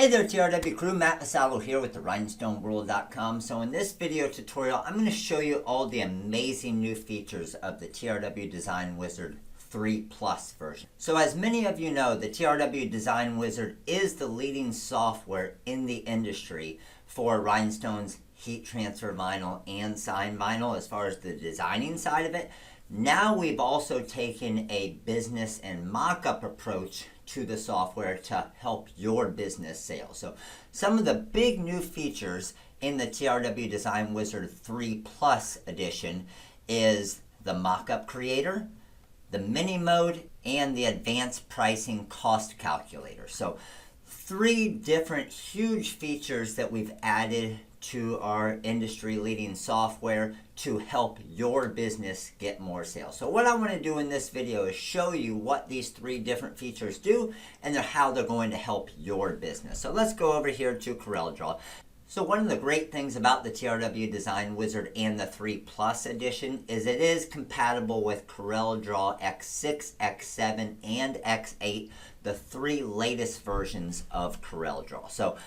Hey there TRW crew, Matt Masallo here with the rhinestoneworld.com. So in this video tutorial, I'm going to show you all the amazing new features of the TRW Design Wizard 3 Plus version. So as many of you know, the TRW Design Wizard is the leading software in the industry for rhinestones, heat transfer vinyl, and sign vinyl as far as the designing side of it. Now we've also taken a business and mock-up approach to the software to help your business sales. So some of the big new features in the TRW Design Wizard 3 Plus edition is the mock-up creator, the mini mode, and the advanced pricing cost calculator. So three different huge features that we've added to our industry leading software to help your business get more sales. So what I want to do in this video is show you what these three different features do and how they're going to help your business. So let's go over here to CorelDRAW. So one of the great things about the TRW Design Wizard and the 3 Plus edition is it is compatible with CorelDRAW X6, X7, and X8, the three latest versions of CorelDRAW. So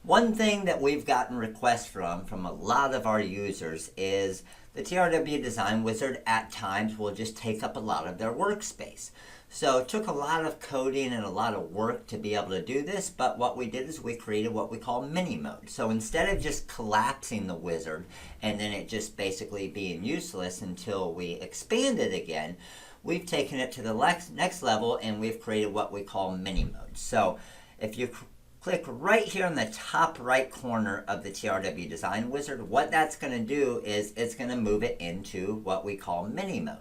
one thing that we've gotten requests from a lot of our users is the TRW Design Wizard at times will just take up a lot of their workspace. So it took a lot of coding and a lot of work to be able to do this, but what we did is we created what we call mini mode. So instead of just collapsing the wizard and then it just basically being useless until we expand it again, we've taken it to the next level and we've created what we call mini mode. So if you click right here in the top right corner of the TRW Design Wizard, what that's going to do is it's going to move it into what we call mini mode.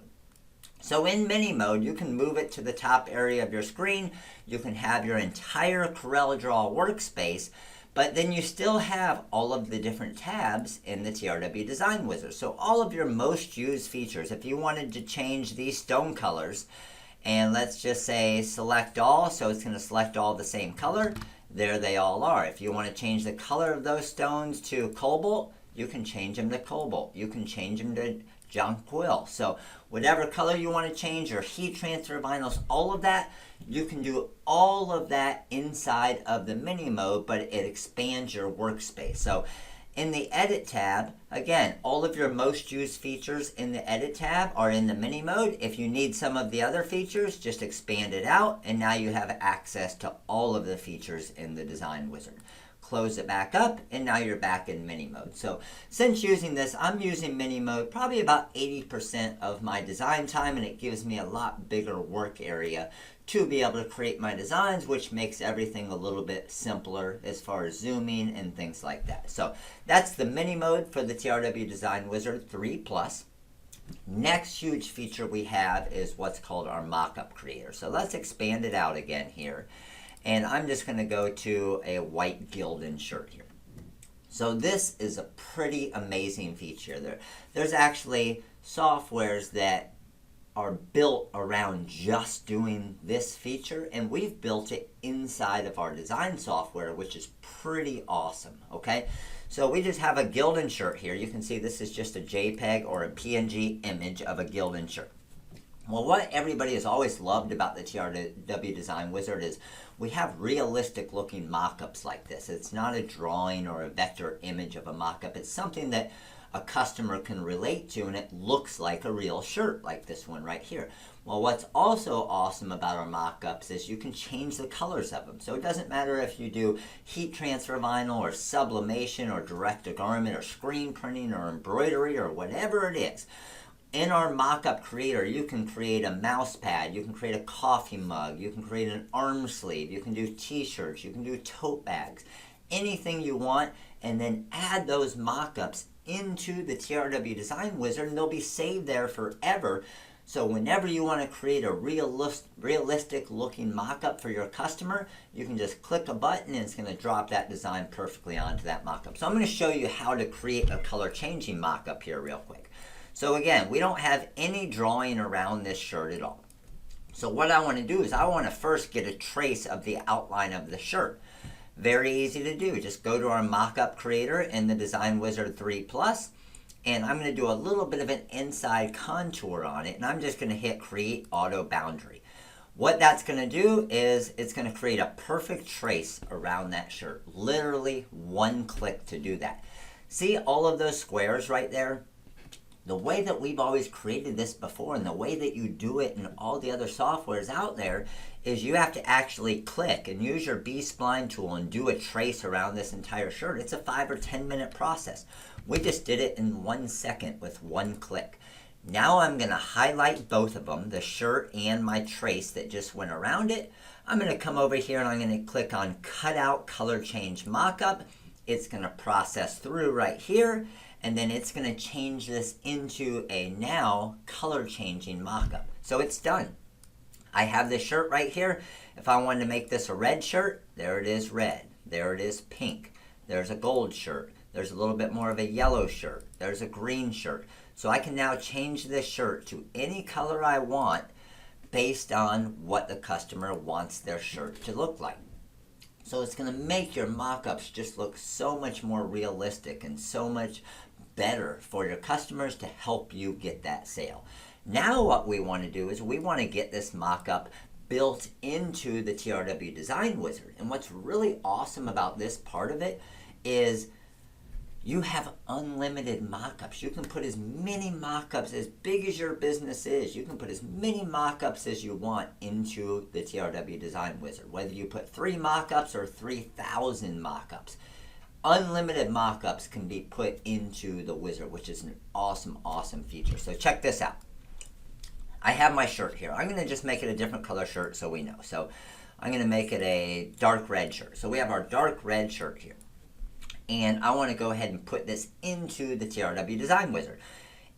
So in mini mode, you can move it to the top area of your screen. You can have your entire CorelDRAW workspace, but then you still have all of the different tabs in the TRW Design Wizard. So all of your most used features, if you wanted to change these stone colors, and let's just say select all, so it's going to select all the same color. There they all are. If you want to change the color of those stones to cobalt, you can change them to cobalt. You can change them to jonquil. So whatever color you want to change, your heat transfer vinyls, all of that, you can do all of that inside of the mini mode, but it expands your workspace. So in the Edit tab, again, all of your most used features in the Edit tab are in the mini mode. If you need some of the other features, just expand it out, and now you have access to all of the features in the Design Wizard. Close it back up, and now you're back in mini mode. So since using this, I'm using mini mode probably about 80% of my design time, and it gives me a lot bigger work area to be able to create my designs, which makes everything a little bit simpler as far as zooming and things like that. So that's the mini mode for the TRW Design Wizard 3 Plus. Next huge feature we have is what's called our mock-up creator. So let's expand it out again here. And I'm just going to go to a white Gildan shirt here. So this is a pretty amazing feature. There's actually softwares that are built around just doing this feature, and we've built it inside of our design software, which is pretty awesome, okay? So we just have a Gildan shirt here. You can see this is just a JPEG or a PNG image of a Gildan shirt. Well, what everybody has always loved about the TRW Design Wizard is we have realistic looking mock-ups like this. It's not a drawing or a vector image of a mock-up. It's something that a customer can relate to, and it looks like a real shirt like this one right here. Well, what's also awesome about our mock-ups is you can change the colors of them. So it doesn't matter if you do heat transfer vinyl or sublimation or direct to garment or screen printing or embroidery or whatever it is. In our mock-up creator, you can create a mouse pad, you can create a coffee mug, you can create an arm sleeve, you can do t-shirts, you can do tote bags, anything you want, and then add those mock-ups into the TRW Design Wizard, and they'll be saved there forever. So whenever you want to create a realistic looking mock-up for your customer, you can just click a button and it's going to drop that design perfectly onto that mock-up. So I'm going to show you how to create a color changing mock-up here real quick. So again, we don't have any drawing around this shirt at all. So what I want to do is I want to first get a trace of the outline of the shirt. Very easy to do. Just go to our mock-up creator in the Design Wizard 3 Plus, and I'm going to do a little bit of an inside contour on it, and I'm just going to hit Create Auto Boundary. What that's going to do is it's going to create a perfect trace around that shirt. Literally one click to do that. See all of those squares right there? The way that we've always created this before and the way that you do it in all the other softwares out there is you have to actually click and use your B-spline tool and do a trace around this entire shirt. It's a 5 or 10 minute process. We just did it in 1 second with one click. Now I'm going to highlight both of them, the shirt and my trace that just went around it. I'm going to come over here and I'm going to click on Cutout Color Change Mockup. It's going to process through right here, and then it's going to change this into a now color changing mockup. So it's done. I have this shirt right here. If I wanted to make this a red shirt, there it is red. There it is pink. There's a gold shirt. There's a little bit more of a yellow shirt. There's a green shirt. So I can now change this shirt to any color I want based on what the customer wants their shirt to look like. So it's going to make your mock-ups just look so much more realistic and so much better for your customers to help you get that sale. Now what we want to do is we want to get this mock-up built into the TRW Design Wizard. And what's really awesome about this part of it is you have unlimited mock-ups. You can put as many mock-ups, as big as your business is, you can put as many mock-ups as you want into the TRW Design Wizard. Whether you put 3 mock-ups or 3,000 mock-ups. Unlimited mock-ups can be put into the wizard, which is an awesome, awesome feature. So check this out. I have my shirt here. I'm going to just make it a different color shirt so we know. So I'm going to make it a dark red shirt. So we have our dark red shirt here. And I want to go ahead and put this into the TRW Design Wizard.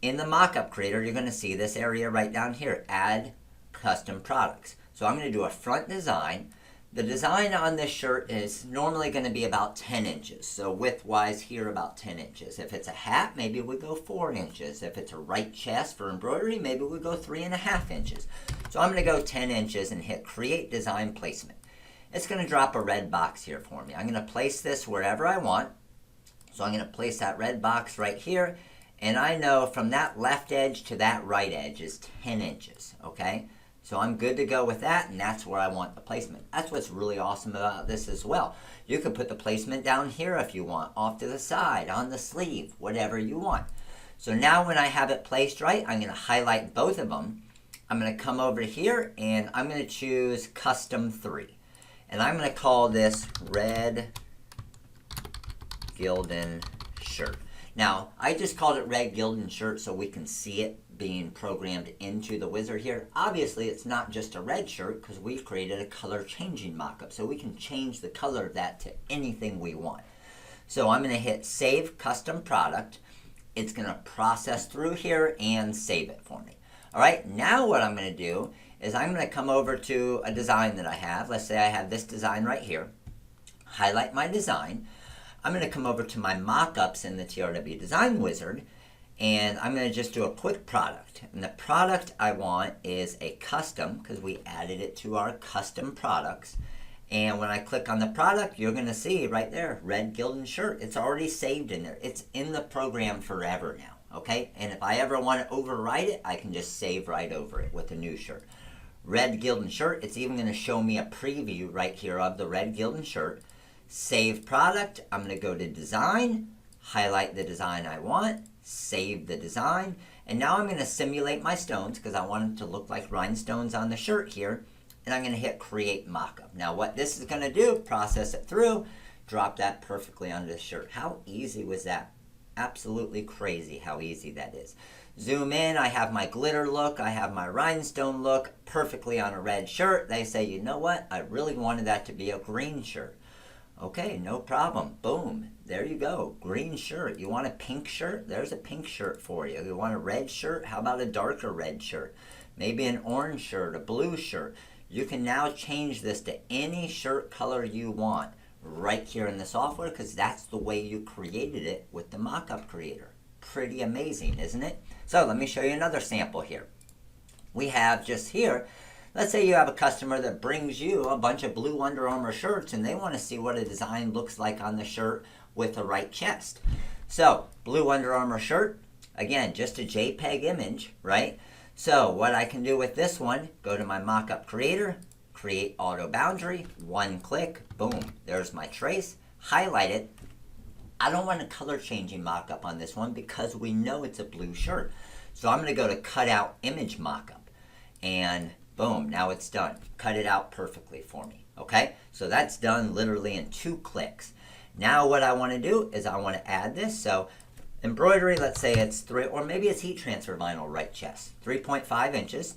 In the mockup creator, you're going to see this area right down here, Add Custom Products. So I'm going to do a front design. The design on this shirt is normally going to be about 10 inches. So width-wise here, about 10 inches. If it's a hat, maybe we go 4 inches. If it's a right chest for embroidery, maybe we go 3.5 inches. So I'm going to go 10 inches and hit Create Design Placement. It's going to drop a red box here for me. I'm going to place this wherever I want. So I'm going to place that red box right here. And I know from that left edge to that right edge is 10 inches, okay? So I'm good to go with that, and that's where I want the placement. That's what's really awesome about this as well. You can put the placement down here if you want, off to the side, on the sleeve, whatever you want. So now when I have it placed right, I'm going to highlight both of them. I'm going to come over here, and I'm going to choose Custom 3. And I'm going to call this Red Gildan Shirt. Now, I just called it Red Gildan Shirt so we can see it being programmed into the wizard here. Obviously, it's not just a red shirt because we've created a color changing mockup. So we can change the color of that to anything we want. So I'm going to hit Save Custom Product. It's going to process through here and save it for me. All right, now what I'm going to do is I'm going to come over to a design that I have. Let's say I have this design right here. Highlight my design. I'm going to come over to my mockups in the TRW Design Wizard, and I'm going to just do a quick product. And the product I want is a custom, because we added it to our custom products. And when I click on the product, you're going to see right there, Red Gildan Shirt. It's already saved in there. It's in the program forever now, okay? And if I ever want to overwrite it, I can just save right over it with a new shirt. Red Gildan Shirt. It's even going to show me a preview right here of the Red Gildan Shirt. Save product. I'm going to go to design, highlight the design I want, save the design, and now I'm going to simulate my stones because I want them to look like rhinestones on the shirt here, and I'm going to hit create mockup. Now what this is going to do, process it through, drop that perfectly onto the shirt. How easy was that? Absolutely crazy how easy that is. Zoom in, I have my glitter look, I have my rhinestone look perfectly on a red shirt. They say, you know what, I really wanted that to be a green shirt. Okay, no problem. Boom. There you go. Green shirt. You want a pink shirt? There's a pink shirt for you. You want a red shirt? How about a darker red shirt? Maybe an orange shirt, a blue shirt. You can now change this to any shirt color you want right here in the software because that's the way you created it with the mockup creator. Pretty amazing, isn't it? So let me show you another sample here. We have just here, let's say you have a customer that brings you a bunch of blue Under Armour shirts and they want to see what a design looks like on the shirt with a right chest. So, blue Under Armour shirt, again, just a JPEG image, right? So what I can do with this one, go to my mockup creator, create auto boundary, one click, boom, there's my trace, highlight it. I don't want a color changing mockup on this one because we know it's a blue shirt. So I'm going to go to cut out image mockup, and boom, now it's done. Cut it out perfectly for me. Okay, so that's done literally in 2 clicks. Now what I want to do is I want to add this. So embroidery, let's say it's 3, or maybe it's heat transfer vinyl right chest, 3.5 inches.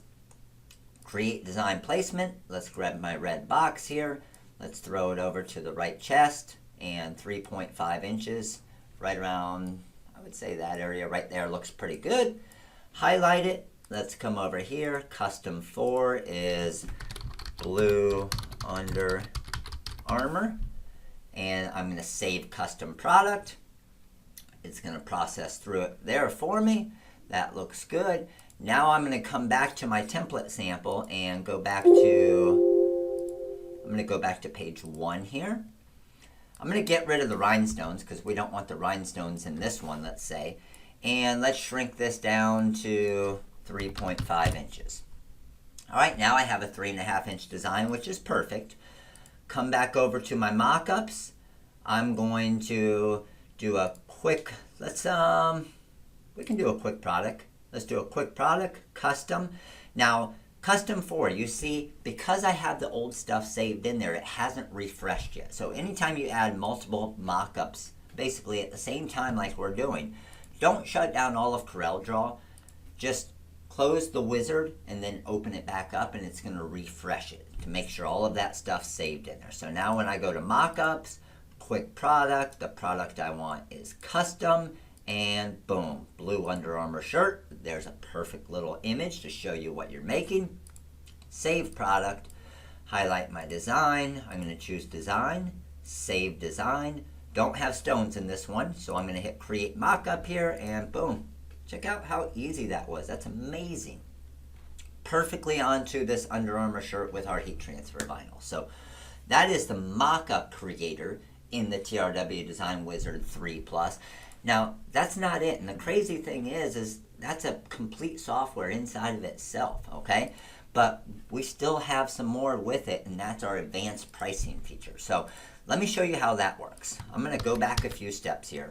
Create design placement. Let's grab my red box here. Let's throw it over to the right chest, and 3.5 inches right around, I would say that area right there looks pretty good. Highlight it. Let's come over here. Custom 4 is blue Under Armour, and I'm going to save custom product. It's going to process through it there for me. That looks good. Now I'm going to come back to my template sample and go back to, I'm going to go back to page 1 here. I'm going to get rid of the rhinestones because we don't want the rhinestones in this one, let's say. And let's shrink this down to 3.5 inches. All right, now I have a 3.5 inch design, which is perfect. Come back over to my mockups. I'm going to do a quick, we can do a quick product. Let's do a quick product, custom. Now, custom 4, you see, because I have the old stuff saved in there, it hasn't refreshed yet. So anytime you add multiple mockups, basically at the same time like we're doing, don't shut down all of CorelDRAW. Just close the wizard and then open it back up, and it's going to refresh it to make sure all of that stuff's saved in there. So now when I go to mockups, quick product, the product I want is custom, and boom, blue Under Armour shirt. There's a perfect little image to show you what you're making. Save product, highlight my design. I'm going to choose design, save design. Don't have stones in this one, so I'm going to hit create mockup here, and boom. Check out how easy that was. That's amazing. Perfectly onto this Under Armour shirt with our heat transfer vinyl. So that is the mockup creator in the TRW Design Wizard 3 Plus. Now, that's not it. And the crazy thing is that's a complete software inside of itself, okay? But we still have some more with it, and that's our advanced pricing feature. So let me show you how that works. I'm going to go back a few steps here,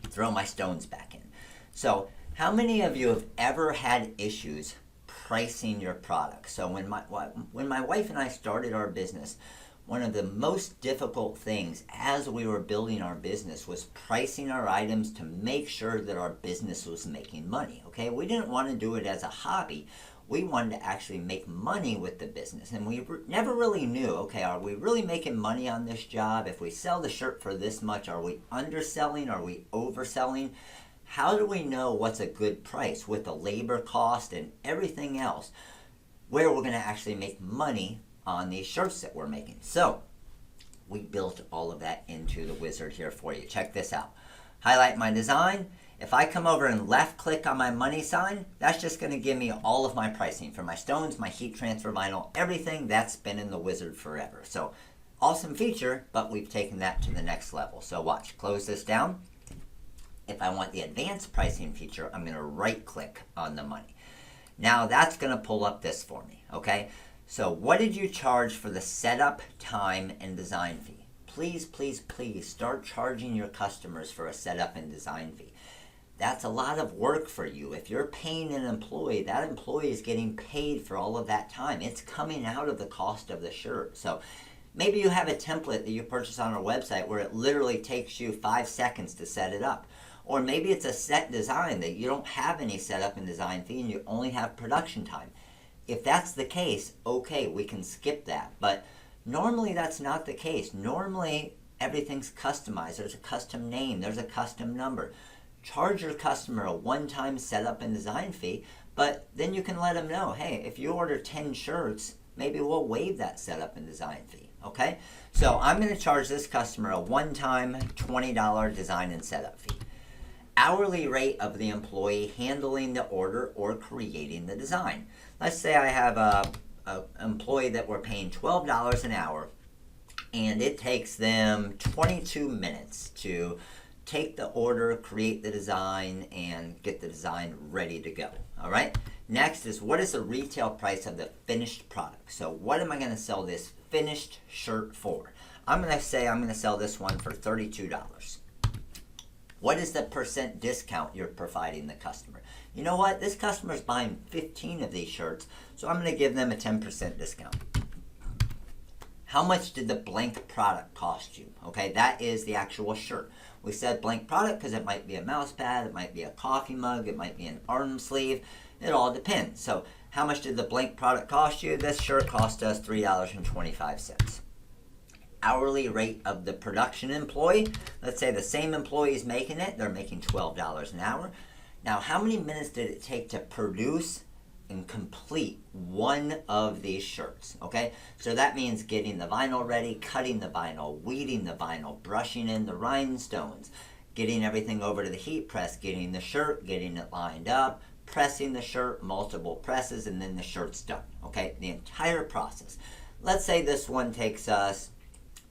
throw my stones back in. So how many of you have ever had issues pricing your product? So when my wife and I started our business, one of the most difficult things as we were building our business was pricing our items to make sure that our business was making money, okay? We didn't want to do it as a hobby. We wanted to actually make money with the business, and we never really knew, okay, are we really making money on this job? If we sell the shirt for this much, are we underselling? Are we overselling? How do we know what's a good price with the labor cost and everything else, where we're going to actually make money on these shirts that we're making? So we built all of that into the wizard here for you. Check this out. Highlight my design. If I come over and left click on my money sign, that's just going to give me all of my pricing for my stones, my heat transfer vinyl, everything. That's been in the wizard forever. So awesome feature, but we've taken that to the next level. So watch, close this down. If I want the advanced pricing feature, I'm going to right click on the money. Now that's going to pull up this for me, okay? So what did you charge for the setup, time, and design fee? Please, please, please start charging your customers for a setup and design fee. That's a lot of work for you. If you're paying an employee, that employee is getting paid for all of that time. It's coming out of the cost of the shirt. So maybe you have a template that you purchase on our website where it literally takes you 5 seconds to set it up. Or maybe it's a set design that you don't have any setup and design fee and you only have production time. If that's the case, okay, we can skip that. But normally that's not the case. Normally everything's customized. There's a custom name. There's a custom number. Charge your customer a one-time setup and design fee, but then you can let them know, hey, if you order 10 shirts, maybe we'll waive that setup and design fee, okay? So I'm going to charge this customer a one-time $20 design and setup fee. Hourly rate of the employee handling the order or creating the design. Let's say I have an employee that we're paying $12 an hour, and it takes them 22 minutes to take the order, create the design, and get the design ready to go. All right. Next is, what is the retail price of the finished product? So what am I going to sell this finished shirt for? I'm going to say I'm going to sell this one for $32. What is the percent discount you're providing the customer? You know what? This customer is buying 15 of these shirts, so I'm going to give them a 10% discount. How much did the blank product cost you? Okay, that is the actual shirt. We said blank product because it might be a mouse pad, it might be a coffee mug, it might be an arm sleeve. It all depends. So how much did the blank product cost you? This shirt cost us $3.25. Hourly rate of the production employee. Let's say the same employee is making it. They're making $12 an hour. Now, how many minutes did it take to produce and complete one of these shirts? Okay, so that means getting the vinyl ready, cutting the vinyl, weeding the vinyl, brushing in the rhinestones, getting everything over to the heat press, getting the shirt, getting it lined up, pressing the shirt, multiple presses, and then the shirt's done. Okay, the entire process. Let's say this one takes us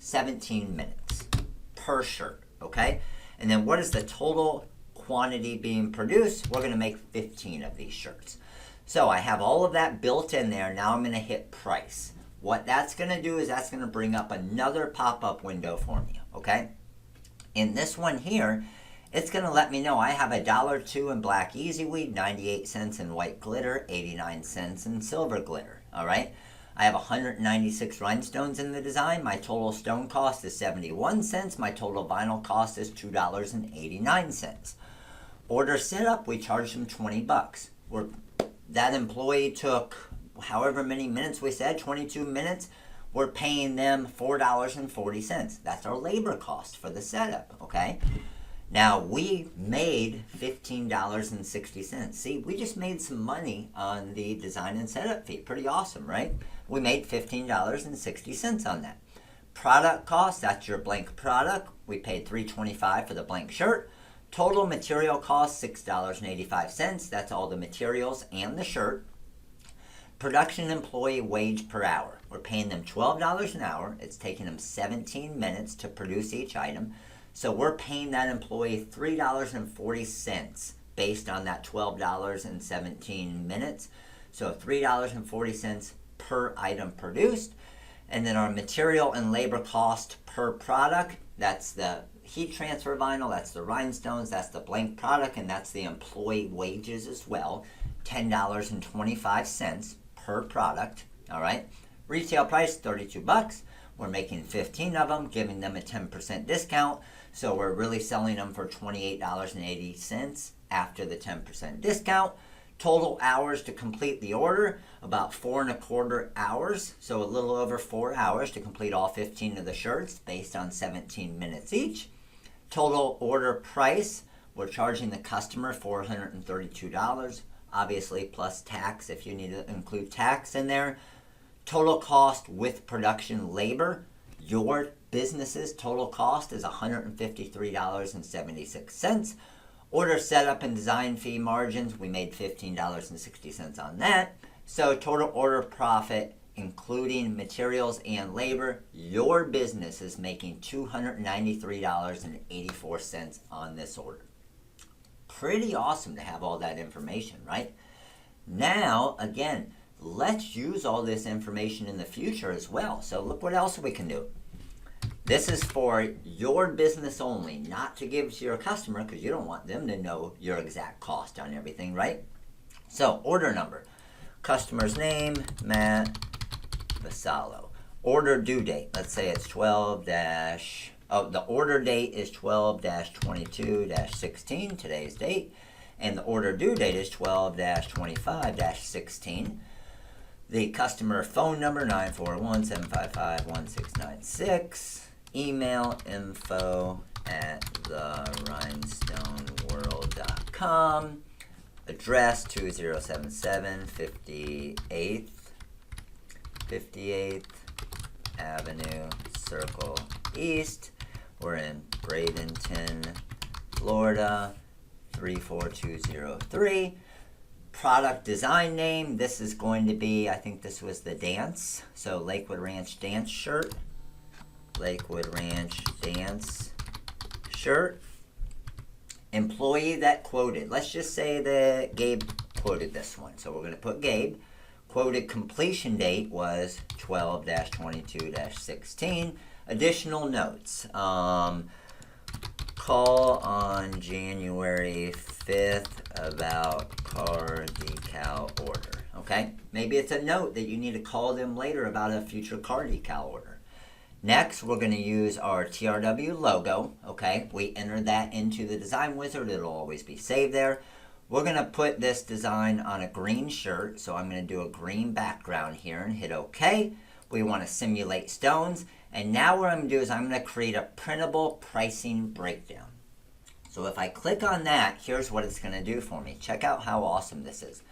17 minutes per shirt. Okay, and then what is the total quantity being produced? We're going to make 15 of these shirts. So I have all of that built in there. Now I'm going to hit price. What that's going to do is that's going to bring up another pop-up window for me. Okay, in this one here, it's going to let me know I have $1.02 in black easy weed, 98 cents in white glitter, 89 cents in silver glitter. All right, I have 196 rhinestones in the design. My total stone cost is 71 cents. My total vinyl cost is $2.89. Order setup, we charge them $20. That employee took however many minutes we said, 22 minutes. We're paying them $4.40. That's our labor cost for the setup, okay? Now, we made $15.60. See, we just made some money on the design and setup fee. Pretty awesome, right? We made $15.60 on that. Product cost, that's your blank product. We paid $3.25 for the blank shirt. Total material cost, $6.85. That's all the materials and the shirt. Production employee wage per hour. We're paying them $12 an hour. It's taking them 17 minutes to produce each item. So we're paying that employee $3.40 based on that $12 and 17 minutes. So $3.40 per item produced. And then our material and labor cost per product, that's the heat transfer vinyl, that's the rhinestones, that's the blank product, and that's the employee wages as well. $10.25 per product. All right. Retail price, $32. We're making 15 of them, giving them a 10% discount. So we're really selling them for $28.80 after the 10% discount. Total hours to complete the order, about 4.25 hours. So a little over 4 hours to complete all 15 of the shirts based on 17 minutes each. Total order price, we're charging the customer $432, obviously plus tax if you need to include tax in there. Total cost with production labor, your business's total cost is $153.76. Order setup and design fee margins, we made $15.60 on that. So total order profit, including materials and labor, your business is making $293.84 on this order. Pretty awesome to have all that information, right? Now, again, let's use all this information in the future as well. So look what else we can do. This is for your business only, not to give to your customer because you don't want them to know your exact cost on everything, right? So order number, customer's name, Matt Vassallo. Order due date, let's say it's the order date is 12-22-16, today's date, and the order due date is 12-25-16. The customer phone number, 941-755-1696. Email info@therhinestoneworld.com. Address 2077 58th Avenue, Circle East. We're in Bradenton, Florida, 34203. Product design name, this is going to be, I think this was the dance. So Lakewood Ranch dance shirt. Lakewood Ranch dance shirt. employee that quoted. Let's just say that Gabe quoted this one. So we're going to put Gabe. Quoted completion date was 12-22-16. Additional notes. Call on January 5th about car decal order. Okay? Maybe it's a note that you need to call them later about a future car decal order. Next, we're going to use our TRW logo. Okay? We enter that into the design wizard. It'll always be saved there. We're going to put this design on a green shirt. So I'm going to do a green background here and hit OK. We want to simulate stones. And now what I'm going to do is I'm going to create a printable pricing breakdown. So if I click on that, here's what it's going to do for me. Check out how awesome this is.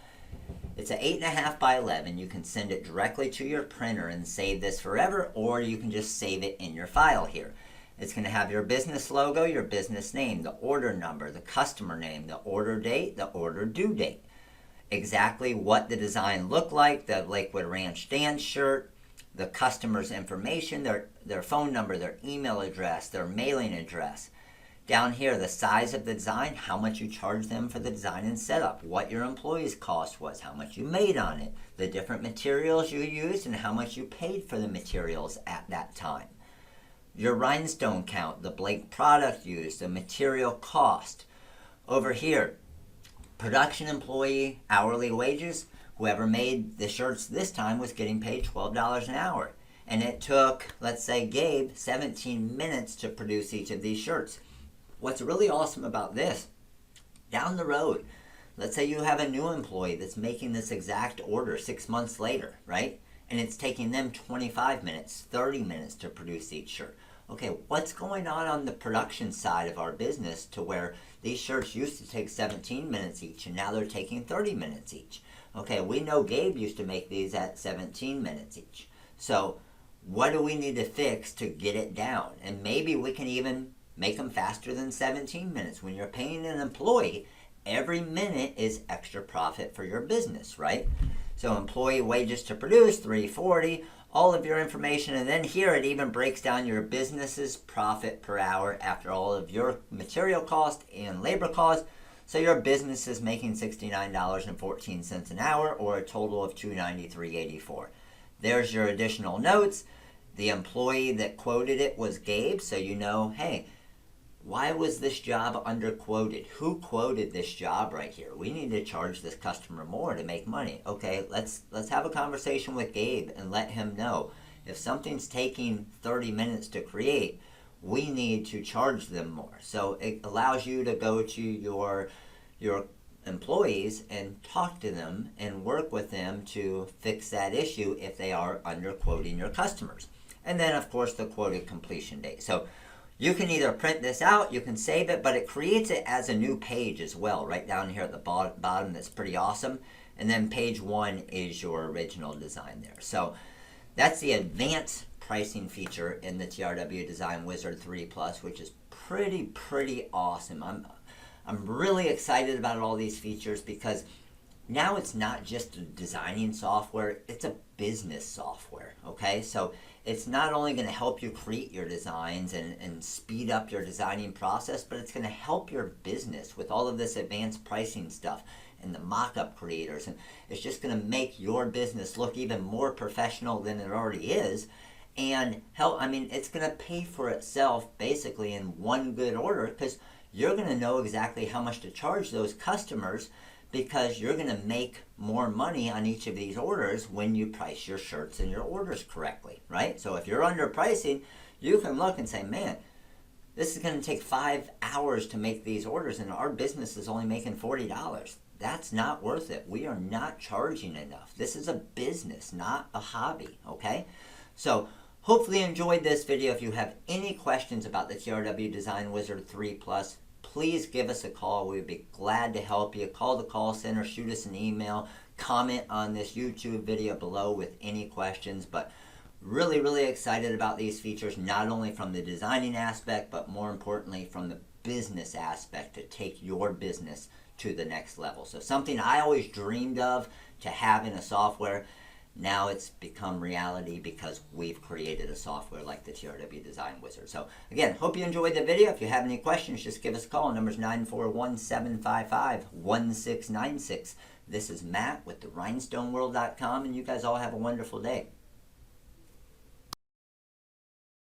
It's an 8.5 by 11. You can send it directly to your printer and save this forever, or you can just save it in your file here. It's going to have your business logo, your business name, the order number, the customer name, the order date, the order due date. Exactly what the design looked like, the Lakewood Ranch Dance shirt, the customer's information, their phone number, their email address, their mailing address. Down here, the size of the design, how much you charge them for the design and setup, what your employee's cost was, how much you made on it, the different materials you used, and how much you paid for the materials at that time. Your rhinestone count, the blank product used, the material cost. Over here, production employee hourly wages. Whoever made the shirts this time was getting paid $12 an hour. And it took, let's say, Gabe 17 minutes to produce each of these shirts. What's really awesome about this, down the road, let's say you have a new employee that's making this exact order 6 months later, right? And it's taking them 25 minutes, 30 minutes to produce each shirt. Okay, what's going on the production side of our business to where these shirts used to take 17 minutes each and now they're taking 30 minutes each? Okay, we know Gabe used to make these at 17 minutes each. So what do we need to fix to get it down? And maybe we can even make them faster than 17 minutes. When you're paying an employee, every minute is extra profit for your business, right? So employee wages to produce, $3.40, all of your information. And then here it even breaks down your business's profit per hour after all of your material cost and labor cost. So your business is making $69.14 an hour, or a total of $293.84. There's your additional notes. The employee that quoted it was Gabe, so you know, hey, why was this job underquoted? Who quoted this job right here? We need to charge this customer more to make money. Okay, let's have a conversation with Gabe and let him know if something's taking 30 minutes to create, we need to charge them more. So it allows you to go to your employees and talk to them and work with them to fix that issue if they are underquoting your customers. And then, of course, the quoted completion date. So you can either print this out, you can save it, but it creates it as a new page as well, right down here at the bottom. That's pretty awesome. And then page 1 is your original design there. So that's the advanced pricing feature in the TRW Design Wizard 3 Plus, which is pretty awesome. I'm really excited about all these features because now it's not just a designing software, it's a business software, okay? So it's not only going to help you create your designs and speed up your designing process, but it's going to help your business with all of this advanced pricing stuff and the mock-up creators. And it's just going to make your business look even more professional than it already is. And it's going to pay for itself basically in one good order, because you're going to know exactly how much to charge those customers, because you're going to make more money on each of these orders when you price your shirts and your orders correctly, right? So if you're underpricing, you can look and say, man, this is going to take 5 hours to make these orders and our business is only making $40. That's not worth it. We are not charging enough. This is a business, not a hobby, okay? So hopefully you enjoyed this video. If you have any questions about the TRW Design Wizard 3 Plus, please give us a call. We'd be glad to help you. Call the call center, shoot us an email, comment on this YouTube video below with any questions. But really excited about these features, not only from the designing aspect, but more importantly from the business aspect, to take your business to the next level. So something I always dreamed of to have in a software. Now it's become reality because we've created a software like the TRW Design Wizard. So again, hope you enjoyed the video. If you have any questions, just give us a call. Number's 941-755-1696. This is Matt with the rhinestoneworld.com, and you guys all have a wonderful day.